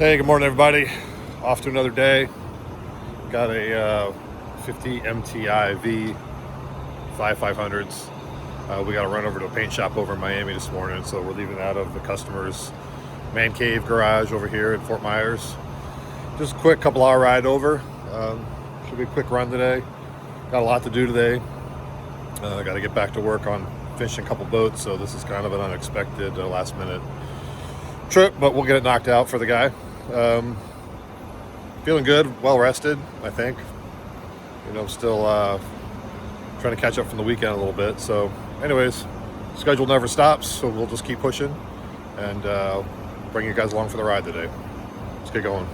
Hey, good morning, everybody. Off to another day. Got a 50 MTI V 5500s. We got to run over to a paint shop over in Miami this morning, so we're leaving out of the customer's man cave garage over here in Fort Myers. Just a quick couple-hour ride over. Should be a quick run today. Got a lot to do today. Got to get back to work on finishing a couple boats, so this is kind of an unexpected last-minute trip, but we'll get it knocked out for the guy. Feeling good, well rested, I think. Still trying to catch up from the weekend a little bit. So, anyways, schedule never stops, so we'll just keep pushing and bring you guys along for the ride today. Let's get going.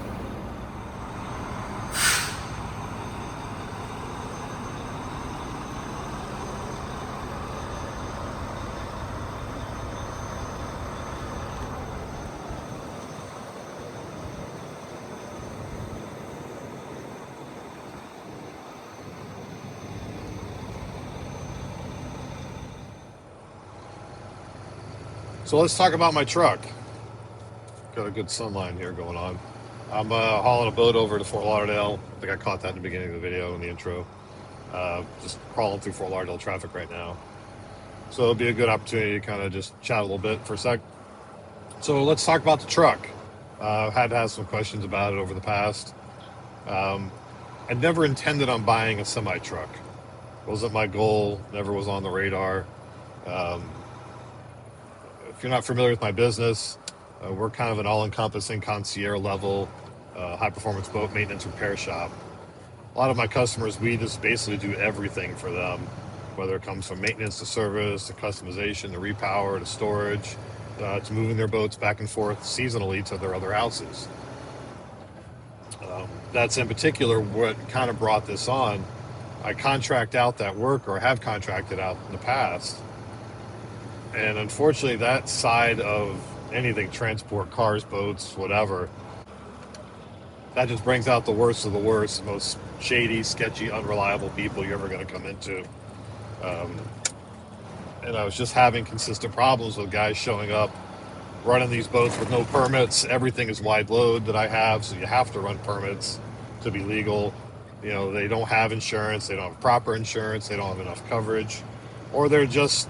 So let's talk about my truck. Got a good sunline here going on. I'm hauling a boat over to Fort Lauderdale. I think I caught that in the beginning of the video in the intro. Just crawling through Fort Lauderdale traffic right now. So it'll be a good opportunity to kind of just chat a little bit for a sec. So let's talk about the truck. Had to have some questions about it over the past. I never intended on buying a semi-truck. Wasn't my goal, never was on the radar. If you're not familiar with my business, we're kind of an all-encompassing concierge level high-performance boat maintenance repair shop. A lot of my customers, we just basically do everything for them, whether it comes from maintenance to service, to customization, to repower, to storage, to moving their boats back and forth seasonally to their other houses. That's in particular what kind of brought this on. I contract out that work, or have contracted out in the past. And unfortunately, that side of anything, transport, cars, boats, whatever, that just brings out the worst of the worst, the most shady, sketchy, unreliable people you're ever going to come into. And I was just having consistent problems with guys showing up, running these boats with no permits. Everything is wide load that I have, so you have to run permits to be legal. They don't have insurance, they don't have proper insurance, they don't have enough coverage, or they're just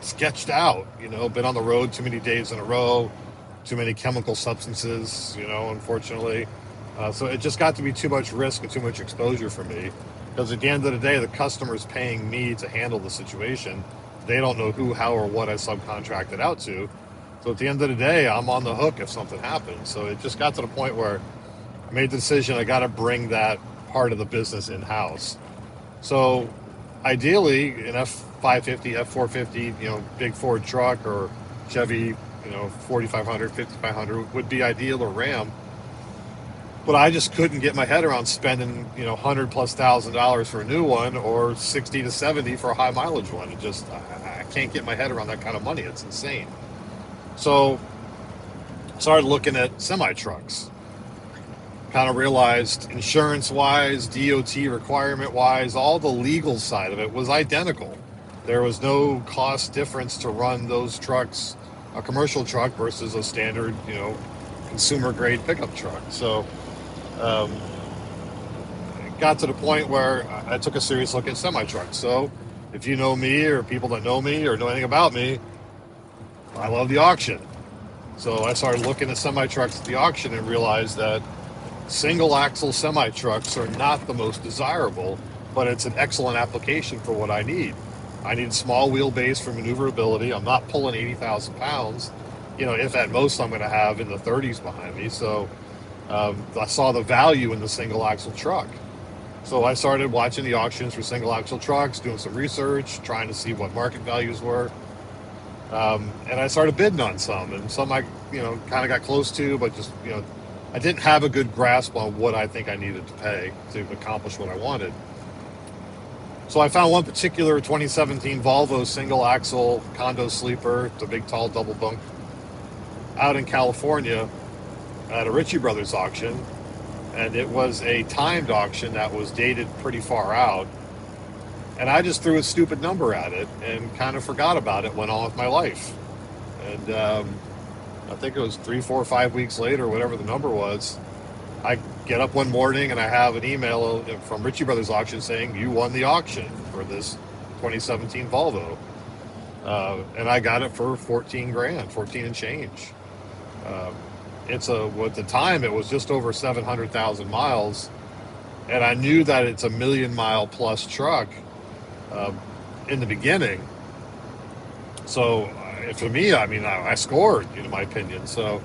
sketched out, been on the road too many days in a row, too many chemical substances, unfortunately. So it just got to be too much risk and too much exposure for me, because at the end of the day, the customer's paying me to handle the situation. They don't know who, how, or what I subcontracted out to. So at the end of the day, I'm on the hook if something happens. So it just got to the point where I made the decision I got to bring that part of the business in-house. So ideally, an F550, F450, big Ford truck, or Chevy, 4500, 5500 would be ideal, or Ram. But I just couldn't get my head around spending, $100,000+ for a new one, or 60 to 70 for a high mileage one. I can't get my head around that kind of money. It's insane. So started looking at semi trucks. Kind of realized insurance-wise, DOT requirement-wise, all the legal side of it was identical. There was no cost difference to run those trucks, a commercial truck versus a standard, consumer-grade pickup truck. So it got to the point where I took a serious look at semi-trucks. So if you know me, or people that know me or know anything about me, I love the auction. So I started looking at semi-trucks at the auction and realized that single axle semi trucks are not the most desirable, but it's an excellent application for what I need. I need small wheelbase for maneuverability. I'm not pulling 80,000 pounds, if at most I'm going to have in the 30s behind me. So I saw the value in the single axle truck. So I started watching the auctions for single axle trucks, doing some research, trying to see what market values were. And I started bidding on some, and some I, kind of got close to, but just, I didn't have a good grasp on what I think I needed to pay to accomplish what I wanted. So I found one particular 2017 Volvo single axle condo sleeper, the big tall double bunk, out in California at a Ritchie Brothers auction. And it was a timed auction that was dated pretty far out. And I just threw a stupid number at it and kind of forgot about it, went on with my life. And I think it was 3, 4, 5 weeks later, whatever the number was. I get up one morning and I have an email from Ritchie Brothers Auction saying you won the auction for this 2017 Volvo, and I got it for 14 grand, 14 and change. Uh, it's a well, at the time it was just over 700,000 miles, and I knew that it's a million-mile plus truck um, in the beginning. So for me, I mean, I scored, in my opinion. So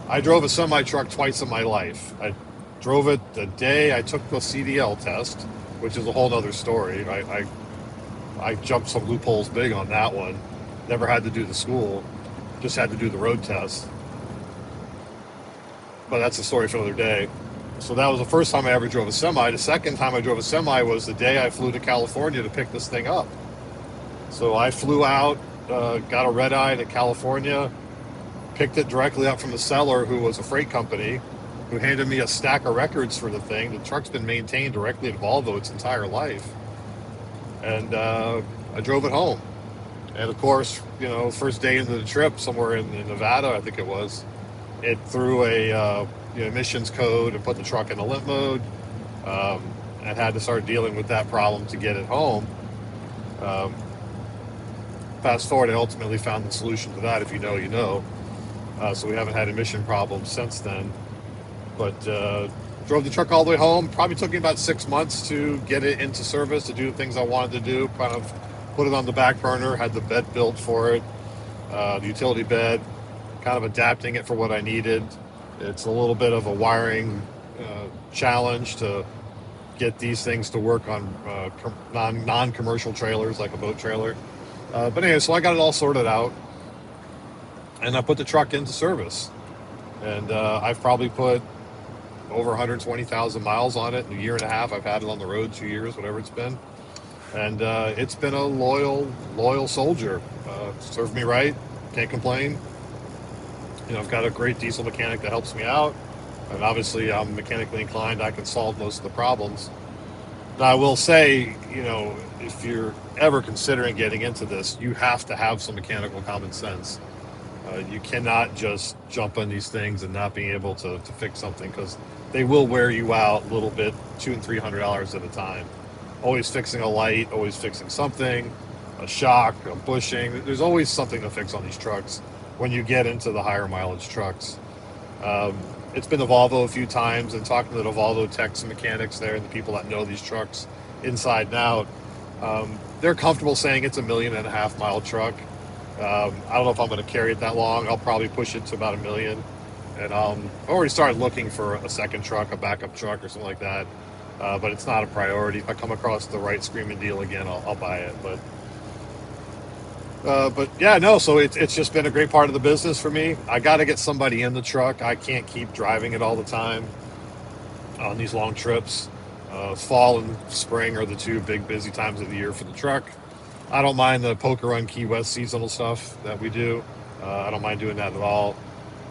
I drove a semi truck twice in my life. I drove it the day I took the CDL test, which is a whole other story. I jumped some loopholes big on that one. Never had to do the school, just had to do the road test. But that's a story for another day. So that was the first time I ever drove a semi. The second time I drove a semi was the day I flew to California to pick this thing up. So I flew out, got a red eye to California, picked it directly up from the seller, who was a freight company, who handed me a stack of records for the thing. The truck's been maintained directly at Volvo its entire life. And I drove it home. And of course, first day into the trip, somewhere in Nevada, I think it was, it threw a emissions code and put the truck in a limp mode, and had to start dealing with that problem to get it home. Um, Fast forward, I ultimately found the solution to that. If you know, you know. So we haven't had emission problems since then. But drove the truck all the way home. Probably took me about 6 months to get it into service, to do the things I wanted to do. Kind of put it on the back burner. Had the bed built for it, the utility bed. Kind of adapting it for what I needed. It's a little bit of a wiring challenge to get these things to work on non-commercial trailers like a boat trailer. But anyway, so I got it all sorted out, and I put the truck into service. And I've probably put over 120,000 miles on it in a year and a half. I've had it on the road 2 years, whatever it's been. And it's been a loyal soldier. Served me right, can't complain. I've got a great diesel mechanic that helps me out. And obviously I'm mechanically inclined. I can solve most of the problems. Now, I will say, if you're ever considering getting into this, you have to have some mechanical common sense. You cannot just jump on these things and not being able to fix something, because they will wear you out a little bit, $200 and $300 at a time. Always fixing a light, always fixing something, a shock, a bushing. There's always something to fix on these trucks when you get into the higher mileage trucks. It's been to Volvo a few times, and talking to the Volvo techs and mechanics there and the people that know these trucks inside and out, they're comfortable saying it's a 1.5 mile truck. I don't know if I'm going to carry it that long. I'll probably push it to about 1 million. And I've already started looking for a second truck, a backup truck or something like that. But it's not a priority. If I come across the right screaming deal again, I'll buy it. But yeah, no, so it's just been a great part of the business for me. I got to get somebody in the truck. I can't keep driving it all the time on these long trips. Fall and spring are the two big busy times of the year for the truck. I don't mind the Poker Run Key West seasonal stuff that we do. I don't mind doing that at all.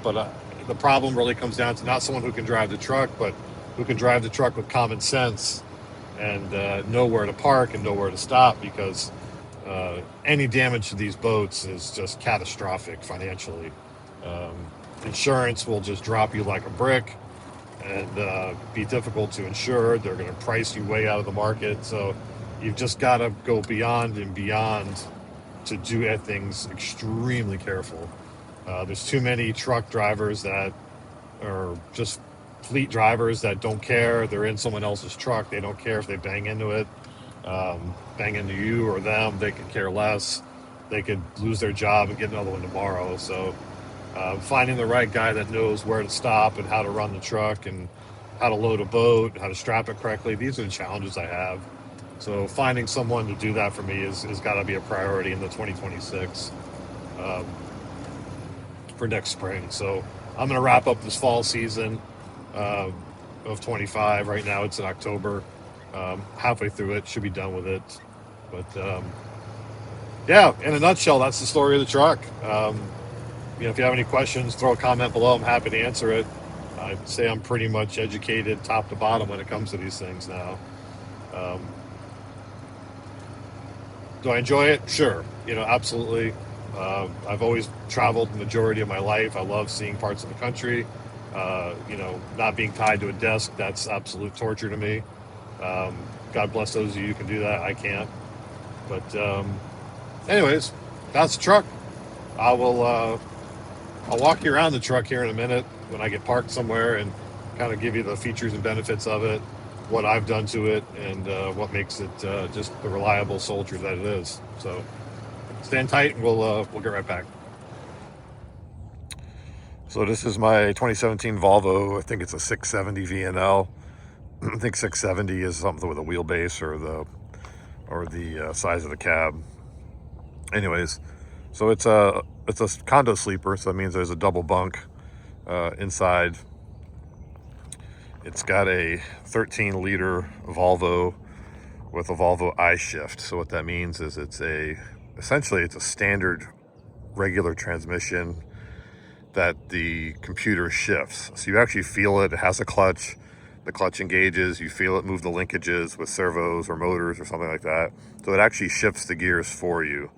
But the problem really comes down to not someone who can drive the truck, but who can drive the truck with common sense and know where to park and know where to stop, because any damage to these boats is just catastrophic financially. Insurance will just drop you like a brick and be difficult to insure. They're going to price you way out of the market. So you've just got to go beyond and beyond to do things extremely careful. There's too many truck drivers that are just fleet drivers that don't care. They're in someone else's truck. They don't care if they bang into it, bang into you or them. They could care less. They could lose their job and get another one tomorrow. So finding the right guy that knows where to stop and how to run the truck and how to load a boat, how to strap it correctly, these are the challenges I have. So finding someone to do that for me is got to be a priority in the 2026 for next spring. So I'm going to wrap up this fall season of 25. Right now it's in October. Halfway through it, should be done with it. But yeah, in a nutshell, that's the story of the truck. If you have any questions, throw a comment below. I'm happy to answer it. I'd say I'm pretty much educated top to bottom when it comes to these things now. Do I enjoy it? Sure. Absolutely. I've always traveled the majority of my life. I love seeing parts of the country. You know, not being tied to a desk, that's absolute torture to me. Um, God bless those of you who can do that. I can't. But anyways, that's the truck. I will. I'll walk you around the truck here in a minute when I get parked somewhere and kind of give you the features and benefits of it, what I've done to it, and what makes it just the reliable soldier that it is. So stand tight, and we'll get right back. So this is my 2017 Volvo. I think it's a 670 VNL. I think 670 is something with a wheelbase or the size of the cab. Anyways, so it's a condo sleeper, so that means there's a double bunk inside. It's got a 13-liter Volvo with a Volvo I-Shift. So what that means is essentially it's a standard regular transmission that the computer shifts. So you actually feel it. It has a clutch. The clutch engages. You feel it move the linkages with servos or motors or something like that. So it actually shifts the gears for you.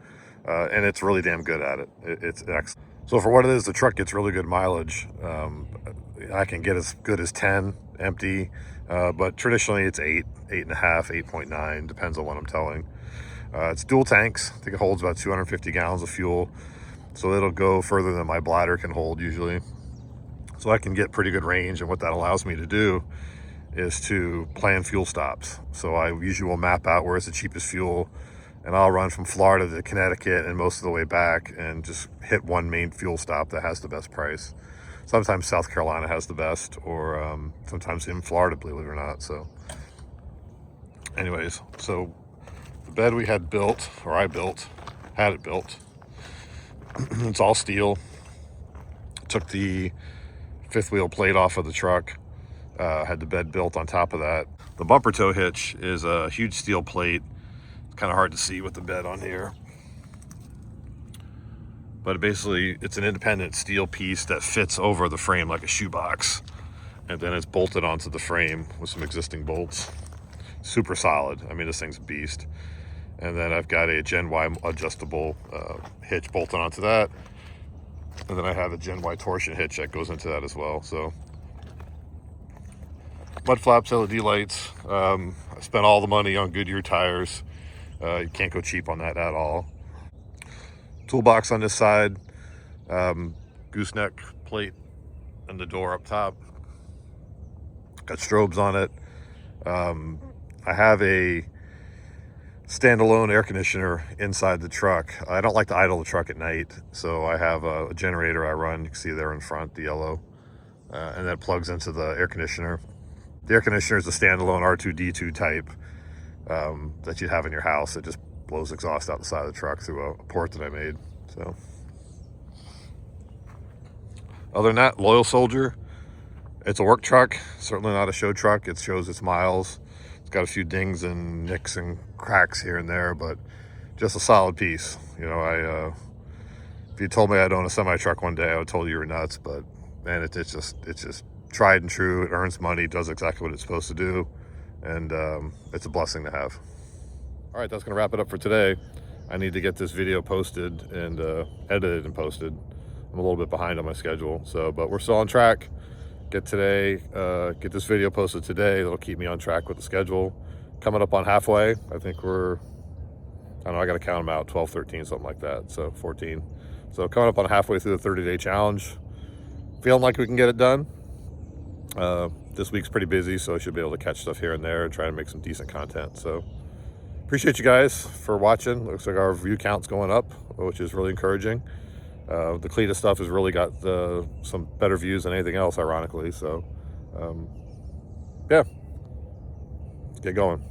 And it's really damn good at it. It's excellent. So for what it is, the truck gets really good mileage. I can get as good as 10 empty, but traditionally it's 8, 8.5, 8.9, depends on what I'm towing. It's dual tanks. I think it holds about 250 gallons of fuel. So it'll go further than my bladder can hold usually. So I can get pretty good range, and what that allows me to do is to plan fuel stops. So I usually will map out where's the cheapest fuel, and I'll run from Florida to Connecticut and most of the way back and just hit one main fuel stop that has the best price. Sometimes South Carolina has the best, or sometimes in Florida, believe it or not. So anyways, so the bed we had built, or I had it built. It's all steel. Took the fifth wheel plate off of the truck. Had the bed built on top of that. The bumper tow hitch is a huge steel plate. It's kind of hard to see with the bed on here. But basically, it's an independent steel piece that fits over the frame like a shoebox. And then it's bolted onto the frame with some existing bolts. Super solid. I mean, this thing's a beast. And then I've got a Gen Y adjustable hitch bolted onto that. And then I have a Gen Y torsion hitch that goes into that as well. So mud flaps, LED lights. I spent all the money on Goodyear tires. You can't go cheap on that at all. Toolbox on this side. Gooseneck plate and the door up top. Got strobes on it. I have a standalone air conditioner inside the truck. I don't like to idle the truck at night, so I have a generator I run. You can see there in front, the yellow, and that plugs into the air conditioner. The air conditioner is a standalone R2D2 type that you'd have in your house. It just blows exhaust out the side of the truck through a port that I made. So other than that, loyal soldier. It's a work truck, certainly not a show truck. It shows its miles. It's got a few dings and nicks and cracks here and there, but just a solid piece. You know, if you told me I'd own a semi truck one day, I would have told you were nuts. But man, it's just tried and true. It earns money, does exactly what it's supposed to do, and it's a blessing to have. All right, that's gonna wrap it up for today. I need to get this video posted and edited and posted. I'm a little bit behind on my schedule, but we're still on track. Get this video posted today. That'll keep me on track with the schedule. Coming up on halfway. I think I don't know, I got to count them out, 12, 13, something like that. So 14. So coming up on halfway through the 30-day challenge. Feeling like we can get it done. This week's pretty busy, so I should be able to catch stuff here and there and try to make some decent content. So appreciate you guys for watching. Looks like our view count's going up, which is really encouraging. The Cletus stuff has really got some better views than anything else, ironically. So, yeah, let's get going.